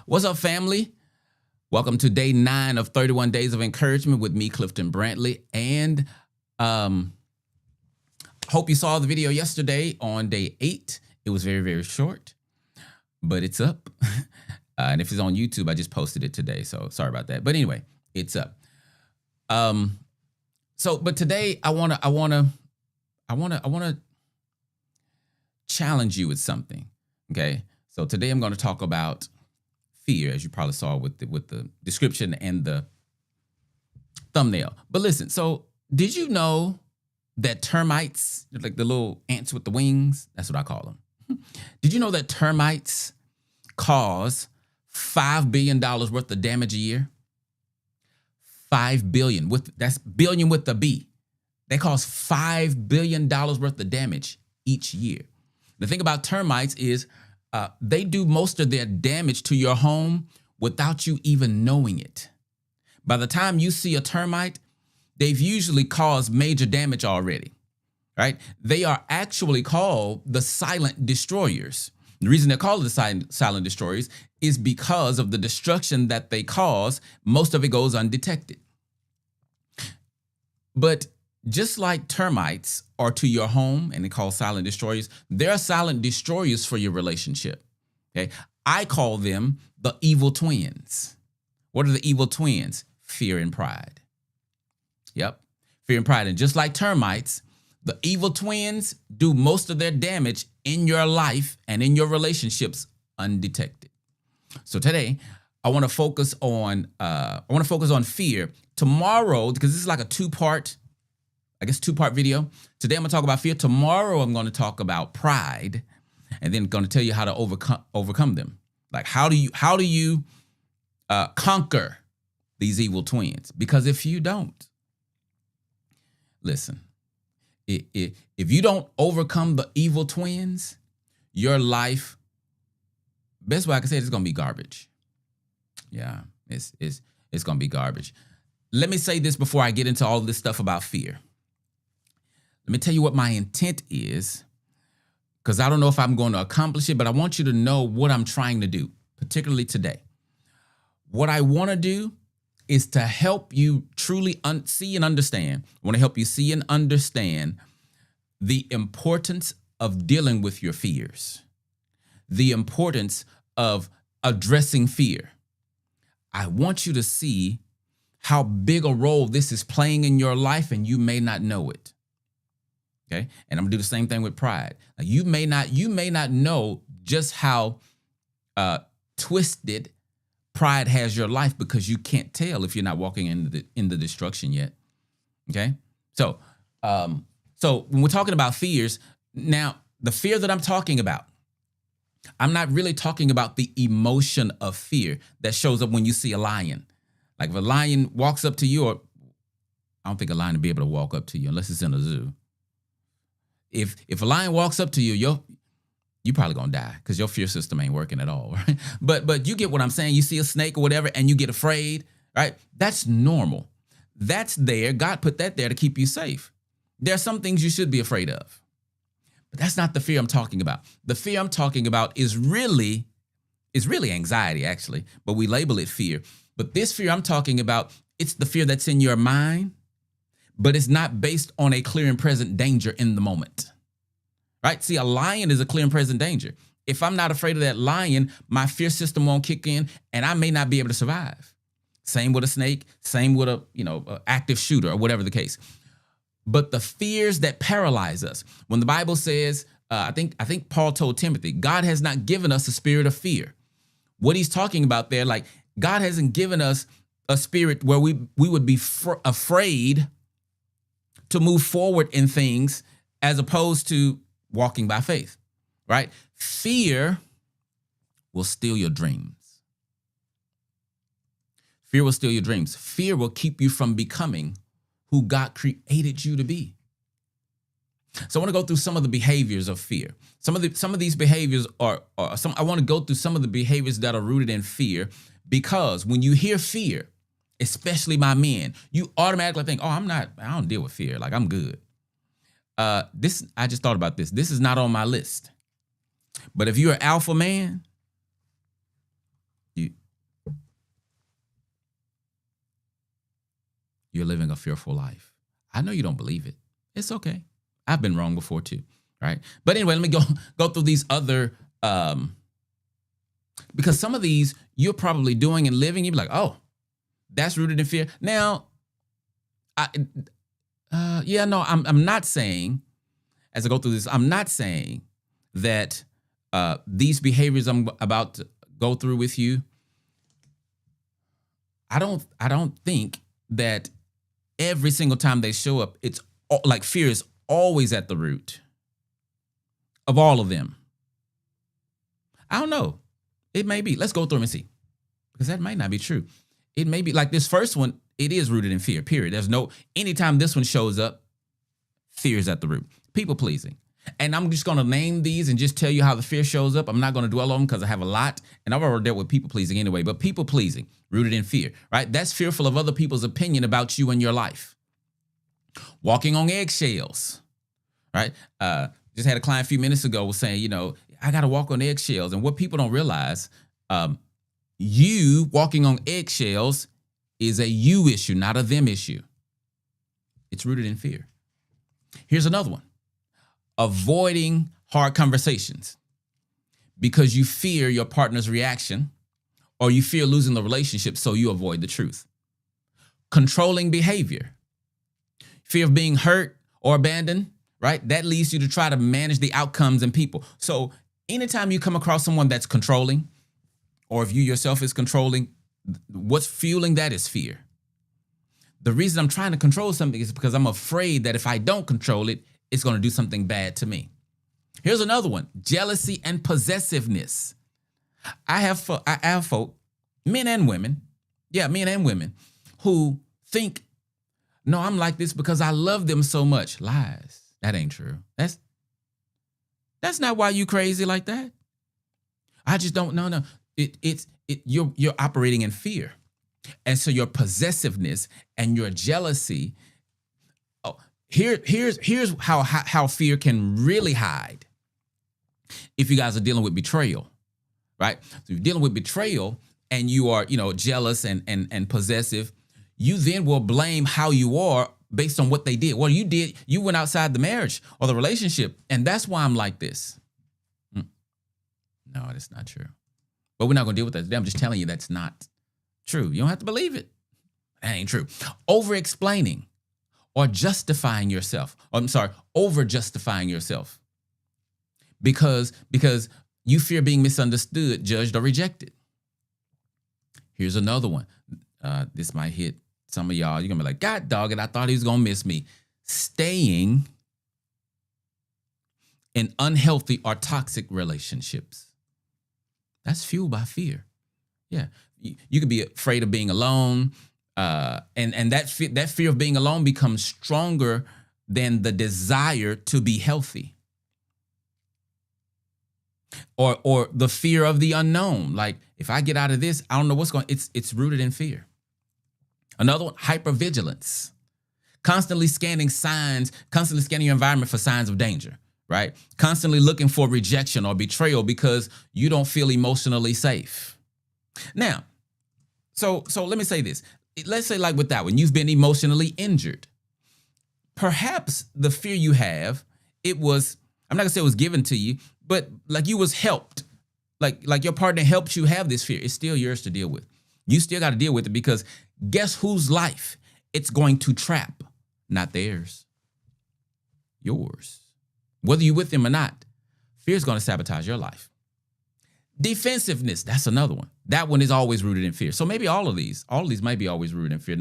What's up, family? Welcome to day 9 of 31 Days of Encouragement with me, Clifton Brantley. And hope you saw the video yesterday on day 8. It was very, very short, but it's up. And if it's on YouTube, I just posted it today. So sorry about that. But anyway, it's up. But today I wanna challenge you with something. Okay. So today I'm going to talk about fear, as you probably saw with the description and the thumbnail. But listen, so did you know that termites, like the little ants with the wings, that's what I call them. Did you know that termites cause $5 billion worth of damage a year? 5 billion, that's billion with the B. They cause $5 billion worth of damage each year. The thing about termites is they do most of their damage to your home without you even knowing it. By the time you see a termite, they've usually caused major damage already, right? They are actually called the silent destroyers. The reason they're called the silent destroyers is because of the destruction that they cause. Most of it goes undetected. But just like termites are to your home and they call silent destroyers, there are silent destroyers for your relationship. Okay, I call them the evil twins. What are the evil twins? Fear and pride. Yep, fear and pride. And just like termites, the evil twins do most of their damage in your life and in your relationships undetected. So today, I want to focus on fear. Tomorrow, because this is like a two-part video. Today I'm gonna talk about fear. Tomorrow I'm gonna talk about pride, and then gonna tell you how to overcome them. Like how do you conquer these evil twins? Because if you don't, listen, if you don't overcome the evil twins, your life, best way I can say it, is gonna be garbage. Yeah, it's gonna be garbage. Let me say this before I get into all this stuff about fear. Let me tell you what my intent is, because I don't know if I'm going to accomplish it, but I want you to know what I'm trying to do, particularly today. What I want to do is to help you truly see and understand. I want to help you see and understand the importance of dealing with your fears, the importance of addressing fear. I want you to see how big a role this is playing in your life, and you may not know it. Okay, and I'm gonna do the same thing with pride. Now, you may not know just how twisted pride has your life, because you can't tell if you're not walking in the destruction yet. Okay, so when we're talking about fears, now the fear that I'm talking about, I'm not really talking about the emotion of fear that shows up when you see a lion. Like if a lion walks up to you, or I don't think a lion would be able to walk up to you unless it's in a zoo. If a lion walks up to you, you're probably gonna die because your fear system ain't working at all, right? But you get what I'm saying. You see a snake or whatever and you get afraid, right? That's normal. That's there. God put that there to keep you safe. There are some things you should be afraid of, but that's not the fear I'm talking about. The fear I'm talking about is really anxiety, actually, but we label it fear. But this fear I'm talking about, it's the fear that's in your mind, but it's not based on a clear and present danger in the moment, right? See, a lion is a clear and present danger. If I'm not afraid of that lion, my fear system won't kick in, and I may not be able to survive. Same with a snake, same with a active shooter or whatever the case. But the fears that paralyze us, when the Bible says, I think Paul told Timothy, God has not given us a spirit of fear. What he's talking about there, like God hasn't given us a spirit where we would be afraid to move forward in things as opposed to walking by faith, right? Fear will steal your dreams. Fear will steal your dreams. Fear will keep you from becoming who God created you to be. So I want to go through some of the behaviors of fear. Some of these behaviors I want to go through some of the behaviors that are rooted in fear, because when you hear fear, especially my men, you automatically think, oh, I don't deal with fear. Like, I'm good. I just thought about this. This is not on my list. But if you're an alpha man, you're living a fearful life. I know you don't believe it. It's okay. I've been wrong before too, right? But anyway, let me go through these other, because some of these you're probably doing and living. You'd be like, oh, that's rooted in fear. Now, I'm not saying, as I go through this, I'm not saying that these behaviors I'm about to go through with you, I don't think that every single time they show up, it's like fear is always at the root of all of them. I don't know. It may be. Let's go through them and see, because that might not be true. It may be like this first one. It is rooted in fear, period. Anytime this one shows up, fear is at the root. People pleasing. And I'm just going to name these and just tell you how the fear shows up. I'm not going to dwell on them because I have a lot. And I've already dealt with people pleasing anyway. But people pleasing, rooted in fear, right? That's fearful of other people's opinion about you and your life. Walking on eggshells, right? Just had a client a few minutes ago was saying, I got to walk on eggshells. And what people don't realize, you walking on eggshells is a you issue, not a them issue. It's rooted in fear. Here's another one. Avoiding hard conversations because you fear your partner's reaction or you fear losing the relationship, so you avoid the truth. Controlling behavior. Fear of being hurt or abandoned, right? That leads you to try to manage the outcomes and people. So anytime you come across someone that's controlling, or if you yourself is controlling, what's fueling that is fear. The reason I'm trying to control something is because I'm afraid that if I don't control it, it's going to do something bad to me. Here's another one: jealousy and possessiveness. I have folk, men and women, who think, no, I'm like this because I love them so much. Lies. That ain't true. That's not why you crazy like that. I just don't. No. You're operating in fear, and so your possessiveness and your jealousy. Oh, here's how fear can really hide. If you guys are dealing with betrayal, right? So you're dealing with betrayal, and you are, jealous and possessive. You then will blame how you are based on what they did. Well, you went outside the marriage or the relationship, and that's why I'm like this. No, that's not true. But we're not going to deal with that today. I'm just telling you that's not true. You don't have to believe it. That ain't true. Over-explaining or justifying yourself. Over-justifying yourself. Because you fear being misunderstood, judged, or rejected. Here's another one. This might hit some of y'all. You're going to be like, God dog it, I thought he was going to miss me. Staying in unhealthy or toxic relationships. That's fueled by fear. Yeah. You could be afraid of being alone. And that fear of being alone becomes stronger than the desire to be healthy. Or the fear of the unknown. Like, if I get out of this, I don't know what's going on. It's rooted in fear. Another one, hypervigilance. Constantly scanning your environment for signs of danger, right? Constantly looking for rejection or betrayal because you don't feel emotionally safe. Now, so let me say this. Let's say like with that one, you've been emotionally injured. Perhaps the fear you have, I'm not gonna say it was given to you, but like you was helped. Like your partner helped you have this fear. It's still yours to deal with. You still got to deal with it, because guess whose life it's going to trap? Not theirs. Yours. Whether you're with them or not, fear is going to sabotage your life. Defensiveness, that's another one. That one is always rooted in fear. So maybe all of these might be always rooted in fear.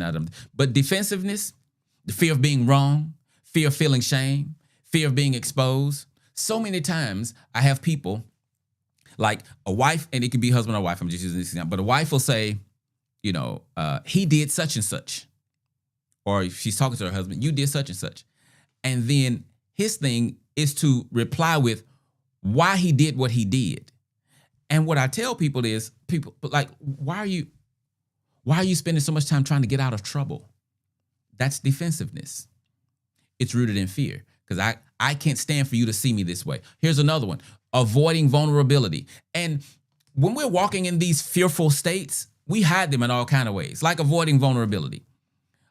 But defensiveness, the fear of being wrong, fear of feeling shame, fear of being exposed. So many times I have people, like a wife, and it could be husband or wife, I'm just using this example, but a wife will say, he did such and such. Or if she's talking to her husband, you did such and such. And then his thing is to reply with why he did what he did. And what I tell people is, why are you spending so much time trying to get out of trouble? That's defensiveness. It's rooted in fear, because I can't stand for you to see me this way. Here's another one, avoiding vulnerability. And when we're walking in these fearful states, we hide them in all kinds of ways, like avoiding vulnerability.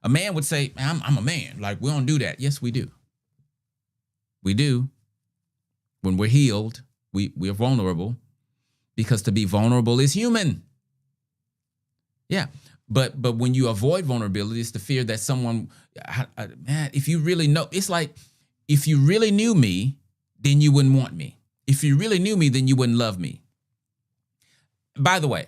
A man would say, I'm a man. Like, we don't do that. Yes, we do. We do. When we're healed, we're vulnerable, because to be vulnerable is human. Yeah. But when you avoid vulnerability, it's the fear that someone, man, if you really know, it's like, if you really knew me, then you wouldn't want me. If you really knew me, then you wouldn't love me. By the way,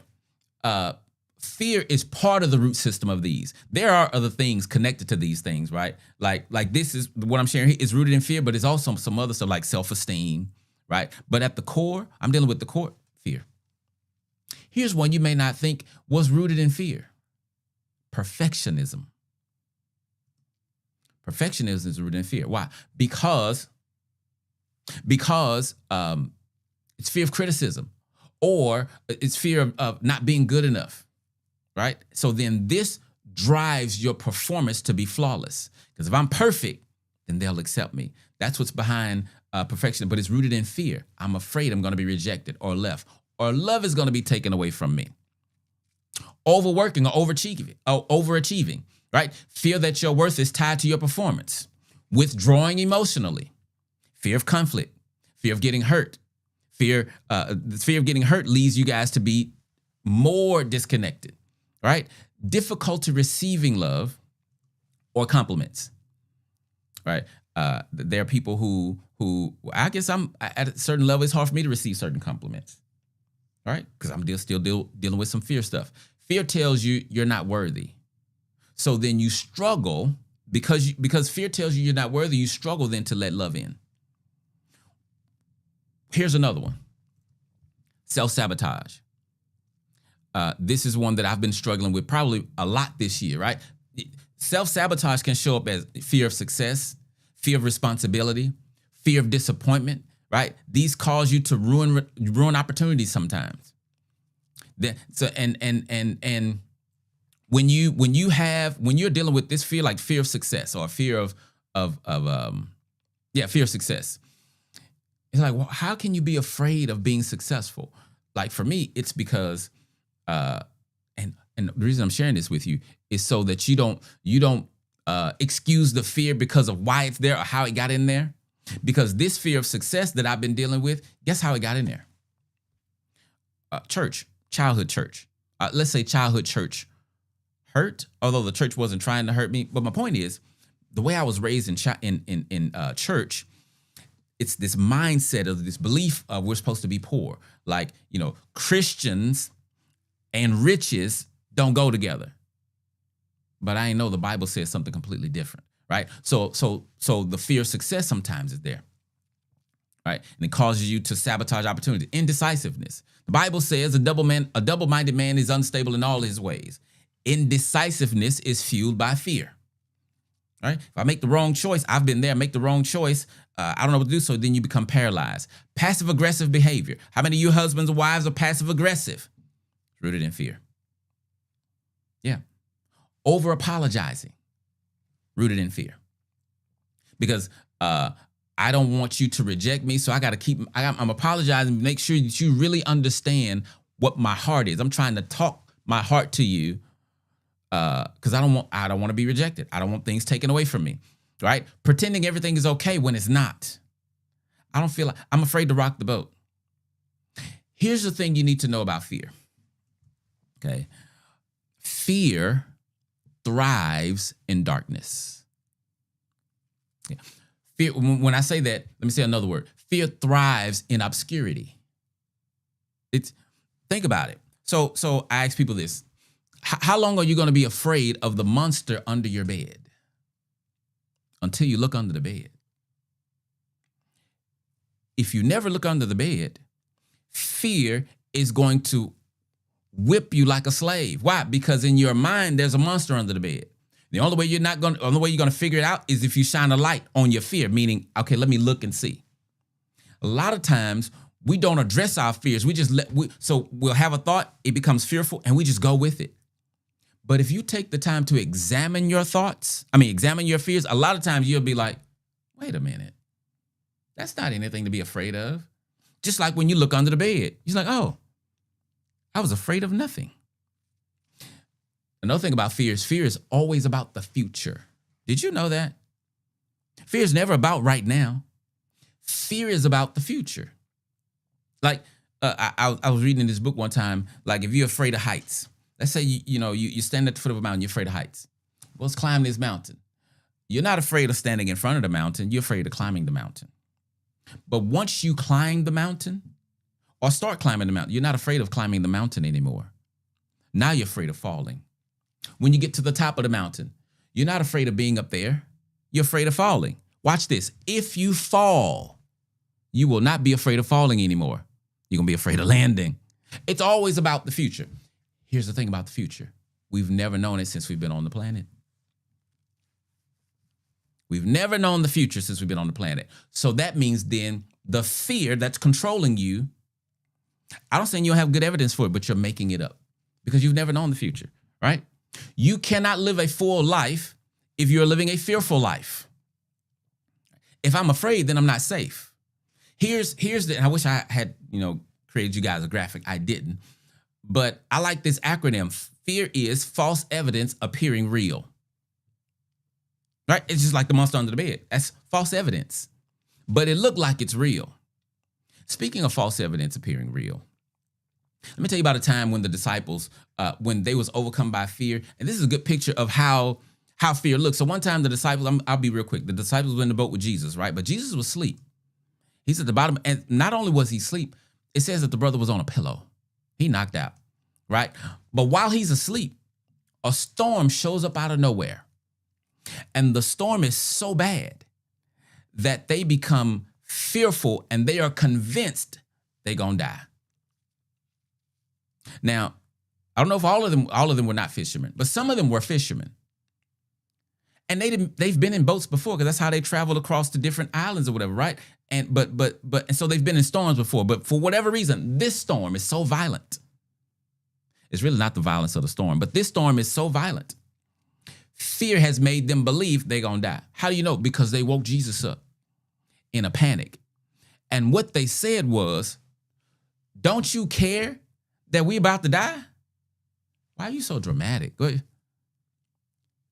fear is part of the root system of these. There are other things connected to these things, right? Like this is what I'm sharing here is rooted in fear, but it's also some other stuff like self-esteem, right? But at the core, I'm dealing with the core fear. Here's one you may not think was rooted in fear. Perfectionism. Perfectionism is rooted in fear. Why? Because it's fear of criticism, or it's fear of not being good enough, right? So then this drives your performance to be flawless. Because if I'm perfect, then they'll accept me. That's what's behind perfection, but it's rooted in fear. I'm afraid I'm going to be rejected or left, or love is going to be taken away from me. Overworking or overachieving, right? Fear that your worth is tied to your performance. Withdrawing emotionally. Fear of conflict. Fear of getting hurt. The fear of getting hurt leads you guys to be more disconnected, right? Difficulty receiving love or compliments, right? There are people who I guess I'm at a certain level, it's hard for me to receive certain compliments, right? Because I'm still dealing with some fear stuff. Fear tells you you're not worthy. So then you struggle because fear tells you you're not worthy, you struggle then to let love in. Here's another one. Self-sabotage. This is one that I've been struggling with probably a lot this year, right? Self-sabotage can show up as fear of success, fear of responsibility, fear of disappointment, right? These cause you to ruin opportunities sometimes. And when you're dealing with this fear, like fear of success or fear of fear of success, it's like, well, how can you be afraid of being successful? Like for me, it's because, and the reason I'm sharing this with you is so that you don't excuse the fear because of why it's there or how it got in there. Because this fear of success that I've been dealing with, guess how it got in there? Childhood church. Let's say childhood church hurt, although the church wasn't trying to hurt me. But my point is, the way I was raised in church, it's this mindset of this belief of we're supposed to be poor. Like, Christians and riches don't go together. But I know the Bible says something completely different, right? So the fear of success sometimes is there, right? And it causes you to sabotage opportunity. Indecisiveness. The Bible says a double-minded man is unstable in all his ways. Indecisiveness is fueled by fear, right? If I make the wrong choice, I've been there, make the wrong choice, I don't know what to do, so then you become paralyzed. Passive-aggressive behavior. How many of you husbands or wives are passive-aggressive? Rooted in fear. Yeah. Over-apologizing. Rooted in fear. Because I don't want you to reject me, so I'm apologizing, make sure that you really understand what my heart is. I'm trying to talk my heart to you because I don't want to be rejected. I don't want things taken away from me, right? Pretending everything is okay when it's not. I'm afraid to rock the boat. Here's the thing you need to know about fear. Okay. Fear thrives in darkness. Yeah. Fear, when I say that, let me say another word. Fear thrives in obscurity. Think about it. So I ask people this. How long are you going to be afraid of the monster under your bed? Until you look under the bed. If you never look under the bed, fear is going to whip you like a slave. Why? Because in your mind, there's a monster under the bed. The only way you're going to figure it out is if you shine a light on your fear, meaning, okay, let me look and see. A lot of times we don't address our fears. So we'll have a thought, it becomes fearful, and we just go with it. But if you take the time to examine your examine your fears, a lot of times you'll be like, wait a minute, that's not anything to be afraid of. Just like when you look under the bed, you're like, oh, I was afraid of nothing. Another thing about fear is always about the future. Did you know that? Fear is never about right now. Fear is about the future. Like I was reading in this book one time, like if you're afraid of heights, let's say you stand at the foot of a mountain, you're afraid of heights. Well, let's climb this mountain. You're not afraid of standing in front of the mountain. You're afraid of climbing the mountain. But once you climb the mountain or start climbing the mountain, you're not afraid of climbing the mountain anymore. Now you're afraid of falling. When you get to the top of the mountain, you're not afraid of being up there. You're afraid of falling. Watch this. If you fall, you will not be afraid of falling anymore. You're going to be afraid of landing. It's always about the future. Here's the thing about the future. We've never known it since we've been on the planet. We've never known the future since we've been on the planet. So that means then the fear that's controlling you, I don't say you don't have good evidence for it, but you're making it up because you've never known the future, right? You cannot live a full life if you're living a fearful life. If I'm afraid, then I'm not safe. Here's I wish I had, created you guys a graphic. I didn't. But I like this acronym. Fear is false evidence appearing real. Right? It's just like the monster under the bed. That's false evidence. But it looked like it's real. Speaking of false evidence appearing real, let me tell you about a time when the disciples, when they was overcome by fear. And this is a good picture of how fear looks. So one time the disciples, I'll be real quick. The disciples were in the boat with Jesus, right? But Jesus was asleep. He's at the bottom. And not only was he asleep, it says that the brother was on a pillow. He knocked out, right? But while he's asleep, a storm shows up out of nowhere. And the storm is so bad that they become fearful and they are convinced they're going to die. Now, I don't know if all of them were not fishermen, but some of them were fishermen. And they've been in boats before because that's how they traveled across to different islands or whatever, right? And and so they've been in storms before, but for whatever reason, this storm is so violent. It's really not the violence of the storm, but this storm is so violent. Fear has made them believe they're going to die. How do you know? Because they woke Jesus up in a panic. And what they said was, don't you care that we about to die? Why are you so dramatic? Go ahead.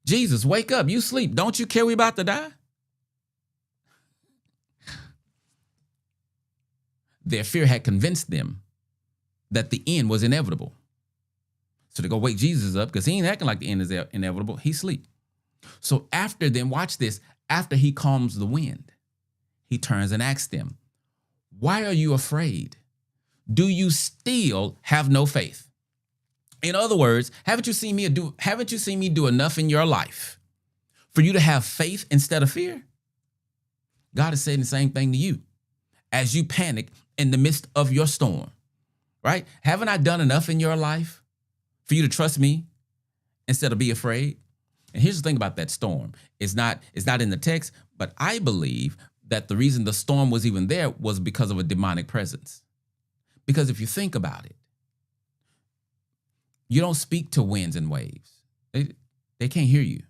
Jesus, wake up. You sleep. Don't you care we about to die? Their fear had convinced them that the end was inevitable. So they go wake Jesus up because he ain't acting like the end is inevitable. He sleep. So after them, watch this. After he calms the wind, he turns and asks them, why are you afraid? Do you still have no faith? In other words, haven't you seen me do enough in your life for you to have faith instead of fear? God is saying the same thing to you as you panic in the midst of your storm, right? Haven't I done enough in your life for you to trust me instead of be afraid? And here's the thing about that storm. It's not in the text, but I believe that the reason the storm was even there was because of a demonic presence. Because if you think about it, you don't speak to winds and waves. They can't hear you.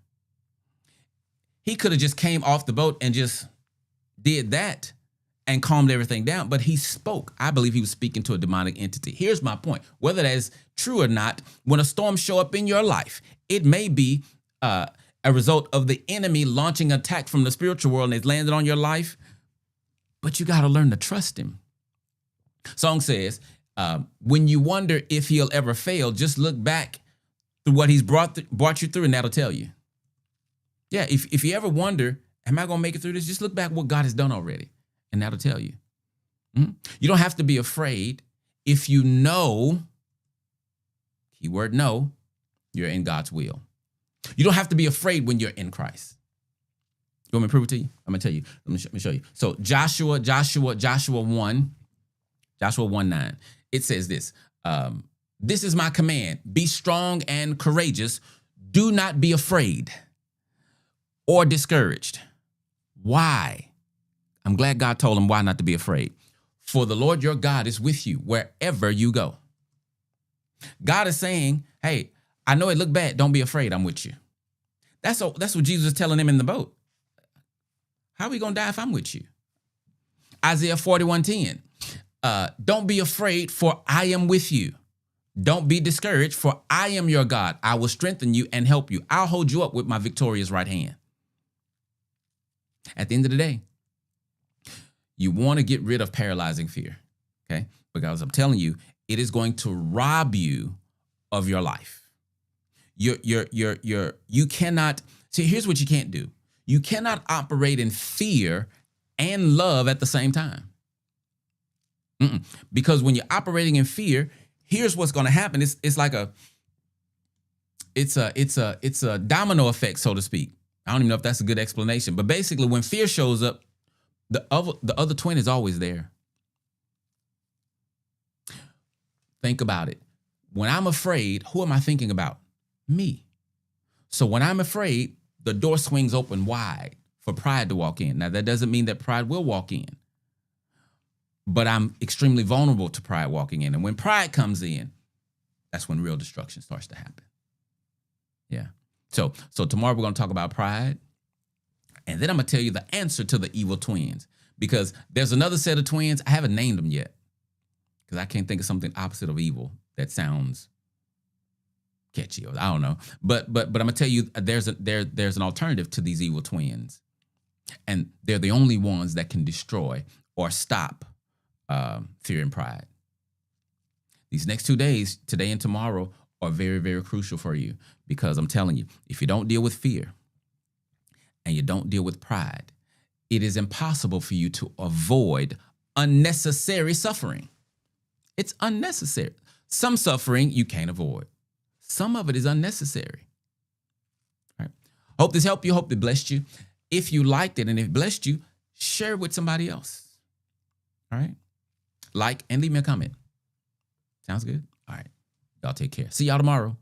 He could have just came off the boat and just did that and calmed everything down, but he spoke. I believe he was speaking to a demonic entity. Here's my point. Whether that is true or not, when a storm show up in your life, it may be a result of the enemy launching an attack from the spiritual world and it's landed on your life, but you got to learn to trust him. Song says, when you wonder if he'll ever fail, just look back through what he's brought you through, and that'll tell you. Yeah, if you ever wonder, am I going to make it through this? Just look back what God has done already, and that'll tell you. You don't have to be afraid if you know, keyword know, you're in God's will. You don't have to be afraid when you're in Christ. You want me to prove it to you? I'm going to tell you. Let me show you. So Joshua 1:9. It says this, this is my command, be strong and courageous. Do not be afraid or discouraged. Why? I'm glad God told him why not to be afraid. For the Lord your God is with you wherever you go. God is saying, hey, I know it looked bad. Don't be afraid. I'm with you. That's what Jesus is telling him in the boat. How are we going to die if I'm with you? Isaiah 41:10. Don't be afraid, for I am with you. Don't be discouraged, for I am your God. I will strengthen you and help you. I'll hold you up with my victorious right hand. At the end of the day, you want to get rid of paralyzing fear, okay? Because I'm telling you, it is going to rob you of your life. You cannot, see, here's what you can't do. You cannot operate in fear and love at the same time. Because when you're operating in fear, here's what's going to happen. It's like it's a domino effect, so to speak. I don't even know if that's a good explanation, but basically when fear shows up, the other twin is always there. Think about it. When I'm afraid, who am I thinking about? Me. So when I'm afraid, the door swings open wide for pride to walk in. Now, that doesn't mean that pride will walk in, but I'm extremely vulnerable to pride walking in. And when pride comes in, that's when real destruction starts to happen. Yeah. So tomorrow we're going to talk about pride. And then I'm going to tell you the answer to the evil twins, because there's another set of twins. I haven't named them yet because I can't think of something opposite of evil that sounds catchy, or I don't know. But I'm going to tell you there's an alternative to these evil twins. And they're the only ones that can destroy or stop fear and pride. These next 2 days, today and tomorrow, are very, very crucial for you, because I'm telling you, if you don't deal with fear and you don't deal with pride, it is impossible for you to avoid unnecessary suffering. It's unnecessary. Some suffering you can't avoid. Some of it is unnecessary. All right. Hope this helped you. Hope it blessed you. If you liked it and it blessed you, share it with somebody else. All right. Like and leave me a comment. Sounds good? All right. Y'all take care. See y'all tomorrow.